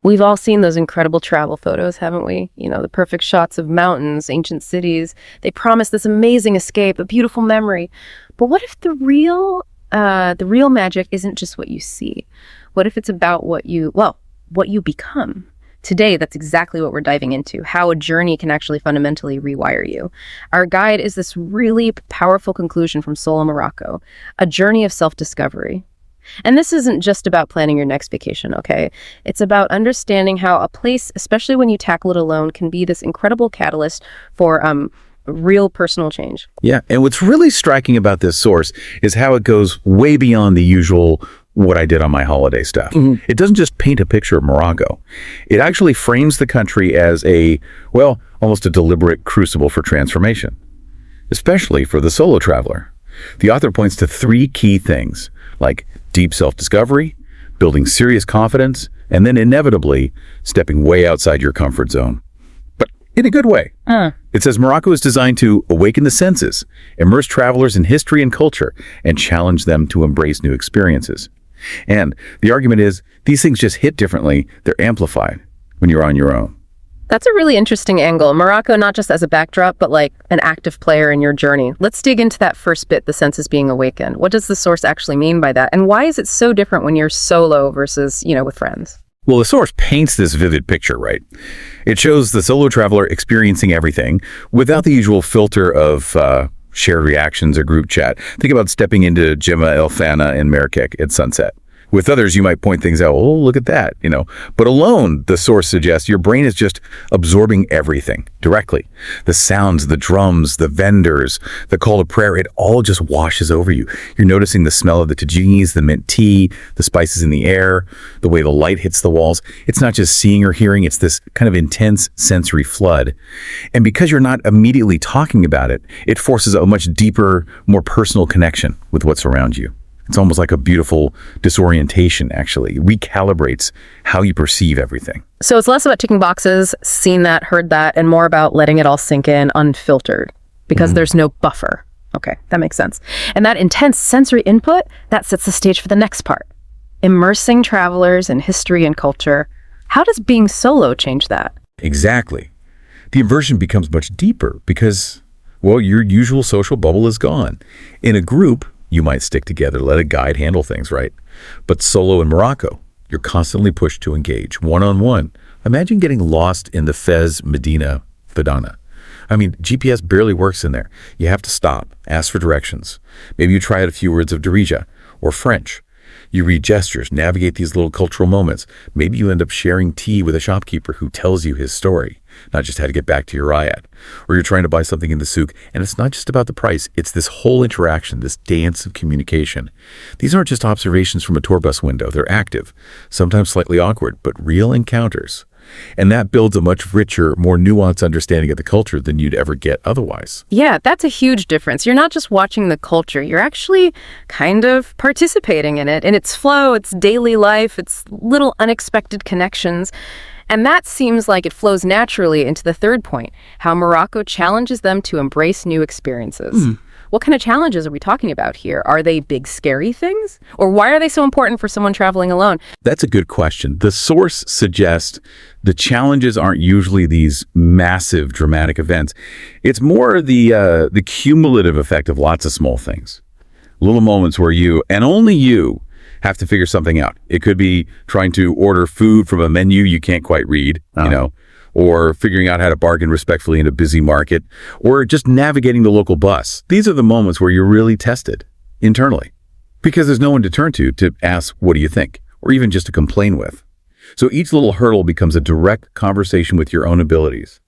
We've all seen those incredible travel photos, haven't we? You know, the perfect shots of mountains, ancient cities. They promise this amazing escape, a beautiful memory. But what if the real magic isn't just what you see? What if it's about what you become? Today, that's exactly what we're diving into, how a journey can actually fundamentally rewire you. Our guide is this really powerful conclusion from Solo, Morocco, a journey of self-discovery. And this isn't just about planning your next vacation, okay? It's about understanding how a place, especially when you tackle it alone, can be this incredible catalyst for real personal change. Yeah, and what's really striking about this source is how it goes way beyond the usual what I did on my holiday stuff. It doesn't just paint a picture of Morocco. It actually frames the country as almost a deliberate crucible for transformation, especially for the solo traveler. The author points to three key things, like deep self-discovery, building serious confidence, and then inevitably stepping way outside your comfort zone. But in a good way. It says Morocco is designed to awaken the senses, immerse travelers in history and culture, and challenge them to embrace new experiences. And the argument is, these things just hit differently. They're amplified when you're on your own. That's a really interesting angle. Morocco not just as a backdrop, but like an active player in your journey. Let's dig into that first bit, the senses being awakened. What does the source actually mean by that? And why is it so different when you're solo versus, with friends? Well, the source paints this vivid picture, right? It shows the solo traveler experiencing everything without the usual filter of shared reactions or group chat. Think about stepping into Gemma El Fana in Marrakech at sunset. With others, you might point things out, oh, look at that, But alone, the source suggests your brain is just absorbing everything directly. The sounds, the drums, the vendors, the call to prayer, it all just washes over you. You're noticing the smell of the tajinis, the mint tea, the spices in the air, the way the light hits the walls. It's not just seeing or hearing, it's this kind of intense sensory flood. And because you're not immediately talking about it, it forces a much deeper, more personal connection with what's around you. It's almost like a beautiful disorientation, actually. It recalibrates how you perceive everything. So it's less about ticking boxes, seen that, heard that, and more about letting it all sink in unfiltered because there's no buffer. Okay, that makes sense. And that intense sensory input, that sets the stage for the next part. Immersing travelers in history and culture. How does being solo change that? Exactly. The immersion becomes much deeper because, your usual social bubble is gone. In a group, you might stick together, let a guide handle things, right? But solo in Morocco, you're constantly pushed to engage one-on-one. Imagine getting lost in the Fez Medina Fadana. GPS barely works in there. You have to stop, ask for directions. Maybe you try out a few words of Darija or French. You read gestures, navigate these little cultural moments. Maybe you end up sharing tea with a shopkeeper who tells you his story, not just how to get back to your riad. Or you're trying to buy something in the souk, and it's not just about the price. It's this whole interaction, this dance of communication. These aren't just observations from a tour bus window. They're active, sometimes slightly awkward, but real encounters. And that builds a much richer, more nuanced understanding of the culture than you'd ever get otherwise. Yeah, that's a huge difference. You're not just watching the culture, you're actually kind of participating in it, in its flow, its daily life, its little unexpected connections. And that seems like it flows naturally into the third point, how Morocco challenges them to embrace new experiences. What kind of challenges are we talking about here? Are they big, scary things? Or why are they so important for someone traveling alone? That's a good question. The source suggests the challenges aren't usually these massive, dramatic events. It's more the cumulative effect of lots of small things. Little moments where you, and only you, have to figure something out. It could be trying to order food from a menu you can't quite read, or figuring out how to bargain respectfully in a busy market, or just navigating the local bus. These are the moments where you're really tested internally because there's no one to turn to ask, what do you think? Or even just to complain with. So each little hurdle becomes a direct conversation with your own abilities.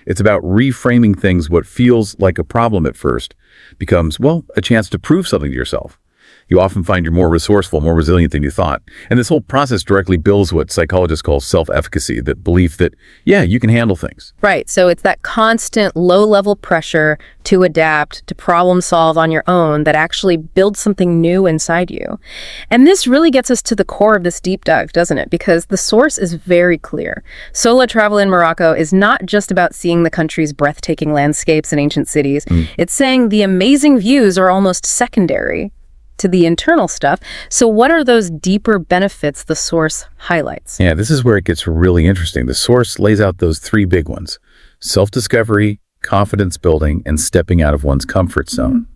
It's about reframing things. What feels like a problem at first becomes, a chance to prove something to yourself. You often find you're more resourceful, more resilient than you thought. And this whole process directly builds what psychologists call self-efficacy, that belief that, you can handle things. Right. So it's that constant low-level pressure to adapt, to problem solve on your own that actually builds something new inside you. And this really gets us to the core of this deep dive, doesn't it? Because the source is very clear. Solo travel in Morocco is not just about seeing the country's breathtaking landscapes and ancient cities. It's saying the amazing views are almost secondary. to the internal stuff. So what are those deeper benefits the source highlights? Yeah, this is where it gets really interesting. The source lays out those three big ones: self-discovery, confidence building, and stepping out of one's comfort zone.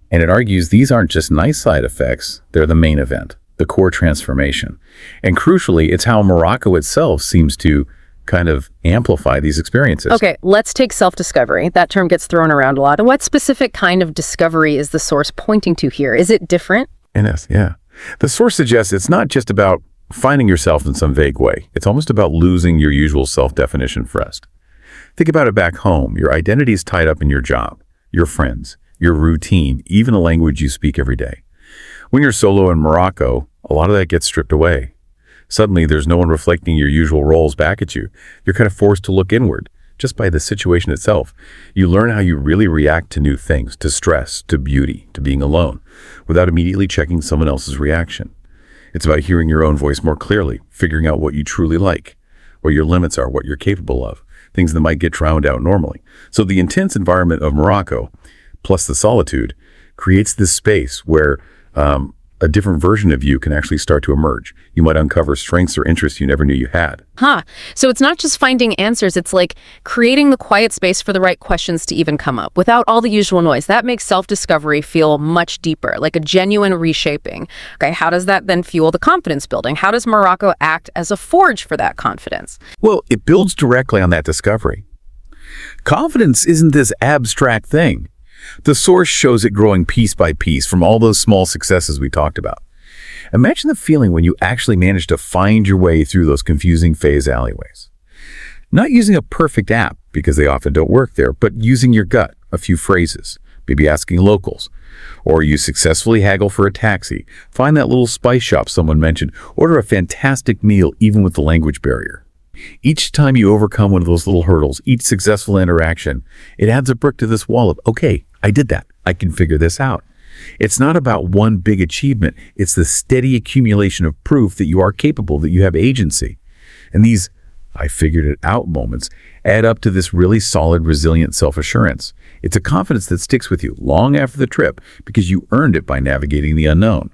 And it argues these aren't just nice side effects, they're the main event, the core transformation. And crucially, it's how Morocco itself seems to kind of amplify these experiences. Okay, let's take self-discovery. That term gets thrown around a lot. What specific kind of discovery is the source pointing to here? Is it different? Yes, yeah. The source suggests it's not just about finding yourself in some vague way. It's almost about losing your usual self-definition first. Think about it back home. Your identity is tied up in your job, your friends, your routine, even the language you speak every day. When you're solo in Morocco, a lot of that gets stripped away. Suddenly, there's no one reflecting your usual roles back at you. You're kind of forced to look inward, just by the situation itself. You learn how you really react to new things, to stress, to beauty, to being alone, without immediately checking someone else's reaction. It's about hearing your own voice more clearly, figuring out what you truly like, what your limits are, what you're capable of, things that might get drowned out normally. So the intense environment of Morocco, plus the solitude, creates this space where a different version of you can actually start to emerge. You might uncover strengths or interests you never knew you had. So it's not just finding answers, it's like creating the quiet space for the right questions to even come up, without all the usual noise. That makes self-discovery feel much deeper, like a genuine reshaping. Okay, how does that then fuel the confidence building? How does Morocco act as a forge for that confidence? Well, it builds directly on that discovery. Confidence isn't this abstract thing. The source shows it growing piece by piece from all those small successes we talked about. Imagine the feeling when you actually manage to find your way through those confusing phase alleyways. Not using a perfect app, because they often don't work there, but using your gut, a few phrases, maybe asking locals. Or you successfully haggle for a taxi, find that little spice shop someone mentioned, order a fantastic meal even with the language barrier. Each time you overcome one of those little hurdles, each successful interaction, it adds a brick to this wall of, okay, I did that. I can figure this out. It's not about one big achievement. It's the steady accumulation of proof that you are capable, that you have agency. And these I figured it out moments add up to this really solid, resilient self-assurance. It's a confidence that sticks with you long after the trip because you earned it by navigating the unknown.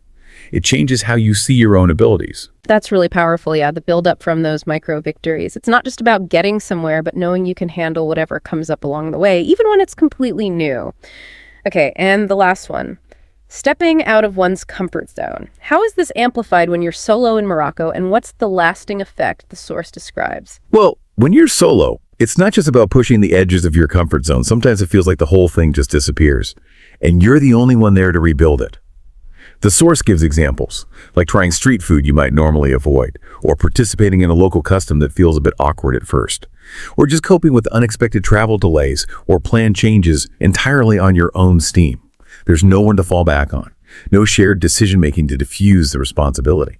It changes how you see your own abilities. That's really powerful, yeah, the build-up from those micro victories. It's not just about getting somewhere, but knowing you can handle whatever comes up along the way, even when it's completely new. Okay, and the last one. Stepping out of one's comfort zone. How is this amplified when you're solo in Morocco, and what's the lasting effect the source describes? Well, when you're solo, it's not just about pushing the edges of your comfort zone. Sometimes it feels like the whole thing just disappears, and you're the only one there to rebuild it. The source gives examples, like trying street food you might normally avoid, or participating in a local custom that feels a bit awkward at first, or just coping with unexpected travel delays or plan changes entirely on your own steam. There's no one to fall back on, no shared decision-making to diffuse the responsibility.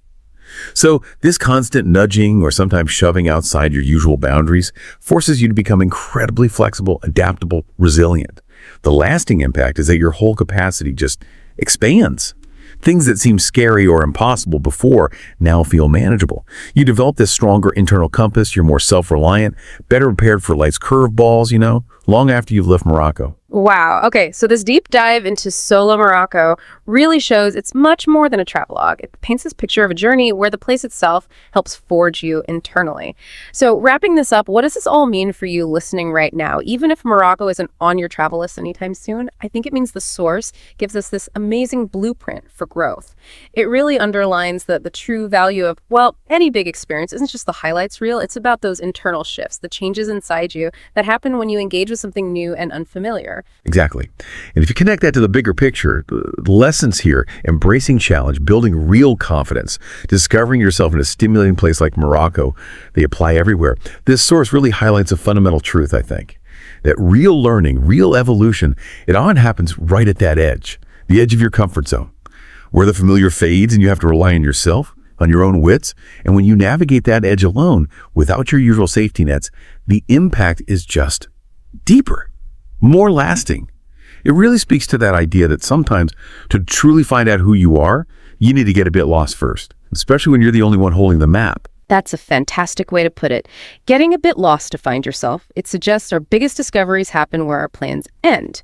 So this constant nudging or sometimes shoving outside your usual boundaries forces you to become incredibly flexible, adaptable, resilient. The lasting impact is that your whole capacity just expands. Things that seemed scary or impossible before now feel manageable. You develop this stronger internal compass, you're more self-reliant, better prepared for life's curveballs, long after you've left Morocco. Wow. Okay, so this deep dive into solo Morocco really shows it's much more than a travelogue. It paints this picture of a journey where the place itself helps forge you internally. So wrapping this up, what does this all mean for you listening right now? Even if Morocco isn't on your travel list anytime soon, I think it means the source gives us this amazing blueprint for growth. It really underlines the true value of, any big experience isn't just the highlights reel, it's about those internal shifts, the changes inside you that happen when you engage with something new and unfamiliar. Exactly. And if you connect that to the bigger picture, the lessons here, embracing challenge, building real confidence, discovering yourself in a stimulating place like Morocco, they apply everywhere. This source really highlights a fundamental truth, I think, that real learning, real evolution, it often happens right at that edge, the edge of your comfort zone, where the familiar fades and you have to rely on yourself, on your own wits. And when you navigate that edge alone, without your usual safety nets, the impact is just deeper, more lasting. It really speaks to that idea that sometimes to truly find out who you are, you need to get a bit lost first, especially when you're the only one holding the map. That's a fantastic way to put it. Getting a bit lost to find yourself. It suggests our biggest discoveries happen where our plans end.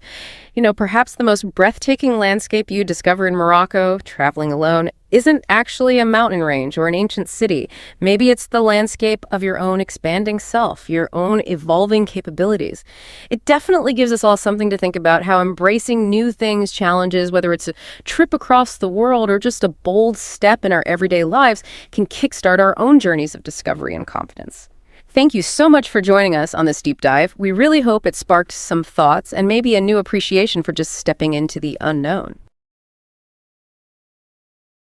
Perhaps the most breathtaking landscape you discover in Morocco, traveling alone, isn't actually a mountain range or an ancient city. Maybe it's the landscape of your own expanding self, your own evolving capabilities. It definitely gives us all something to think about how embracing new things, challenges, whether it's a trip across the world or just a bold step in our everyday lives, can kickstart our own journeys of discovery and confidence. Thank you so much for joining us on this deep dive. We really hope it sparked some thoughts and maybe a new appreciation for just stepping into the unknown.